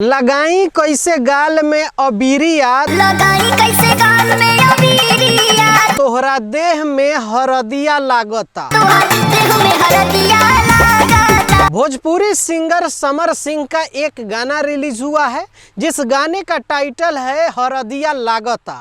लगाई कैसे गाल में अबीरिया, लगाई कैसे गाल में अबीरिया, तोहरा देह में हरदिया लागता। तोहर देह में हरदिया लागता। भोजपुरी सिंगर समर सिंह का एक गाना रिलीज हुआ है जिस गाने का टाइटल है हरदिया लागता।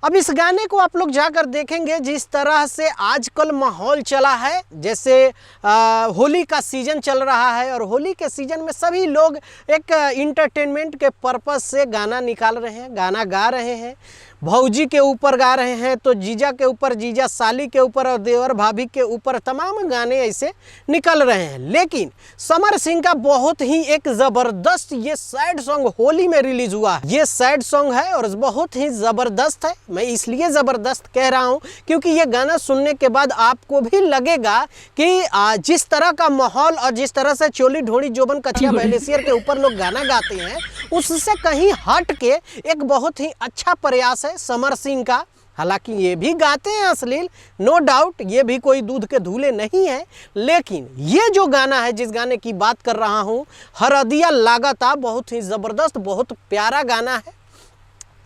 अब इस गाने को आप लोग जाकर देखेंगे जिस तरह से आजकल माहौल चला है, जैसे होली का सीज़न चल रहा है और होली के सीज़न में सभी लोग एक इंटरटेनमेंट के पर्पस से गाना निकाल रहे हैं, गाना गा रहे हैं। भौजी के ऊपर गा रहे हैं तो जीजा के ऊपर, जीजा साली के ऊपर और देवर भाभी के ऊपर तमाम गाने ऐसे निकल रहे हैं। लेकिन समर सिंह का बहुत ही एक ज़बरदस्त ये सैड सॉन्ग होली में रिलीज हुआ है। ये सैड सॉन्ग है और बहुत ही ज़बरदस्त है। मैं इसलिए ज़बरदस्त कह रहा हूँ क्योंकि ये गाना सुनने के बाद आपको भी लगेगा कि जिस तरह का माहौल और जिस तरह से चोली ढोड़ी जोबन कचिया बैलेसियर के ऊपर लोग गाना गाते हैं उससे कहीं हट के एक बहुत ही अच्छा प्रयास है समर सिंह का। हालांकि ये भी गाते हैं अश्लील, नो डाउट, ये भी कोई दूध के धूले नहीं है, लेकिन ये जो गाना है जिस गाने की बात कर रहा हूँ हरदिया लागता, बहुत ही ज़बरदस्त, बहुत प्यारा गाना है।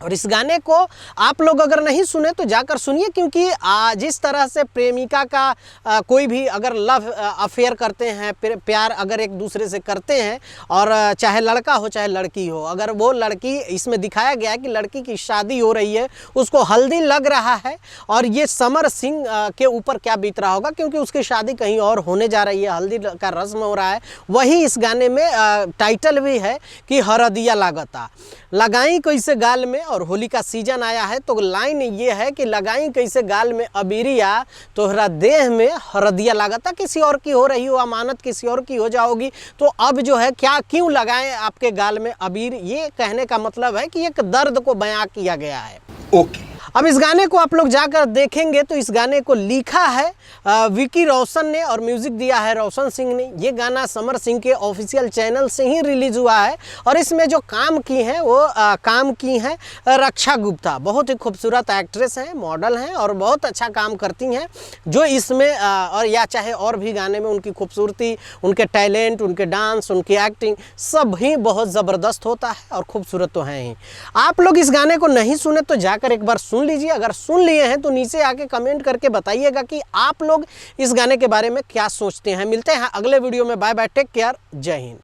और इस गाने को आप लोग अगर नहीं सुने तो जाकर सुनिए, क्योंकि जिस तरह से प्रेमिका का कोई भी अगर लव अफेयर करते हैं, प्यार अगर एक दूसरे से करते हैं, और चाहे लड़का हो चाहे लड़की हो, अगर वो लड़की, इसमें दिखाया गया है कि लड़की की शादी हो रही है, उसको हल्दी लग रहा है और ये समर सिंह के ऊपर क्या बीत रहा होगा क्योंकि उसकी शादी कहीं और होने जा रही है, हल्दी का रस्म हो रहा है। वही इस गाने में टाइटल भी है कि हरदिया लागता। लगाई कैसे गाल में, और होली का सीजन आया है तो लाइन ये है कि लगाई कैसे गाल में अबीरिया, तोहरा देह में हरदिया लागता। किसी और की हो रही हो अमानत, किसी और की हो जाओगी, तो अब जो है क्या क्यों लगाएं आपके गाल में अबीर, ये कहने का मतलब है कि एक दर्द को बयां किया गया है। ओके। अब इस गाने को आप लोग जाकर देखेंगे तो इस गाने को लिखा है विकी रोशन ने और म्यूज़िक दिया है रोशन सिंह ने। ये गाना समर सिंह के ऑफिशियल चैनल से ही रिलीज़ हुआ है और इसमें जो काम की हैं वो काम की हैं रक्षा गुप्ता। बहुत ही खूबसूरत एक्ट्रेस हैं, मॉडल हैं और बहुत अच्छा काम करती हैं, जो इसमें और या चाहे और भी गाने में उनकी खूबसूरती, उनके टैलेंट, उनके डांस, उनकी एक्टिंग सब ही बहुत ज़बरदस्त होता है और खूबसूरत तो हैं ही। आप लोग इस गाने को नहीं सुने तो जाकर एक बार सुन लीजिए। अगर सुन लिए हैं तो नीचे आके कमेंट करके बताइएगा कि आप लोग इस गाने के बारे में क्या सोचते हैं। मिलते हैं अगले वीडियो में। बाय बाय, टेक केयर, जय हिंद।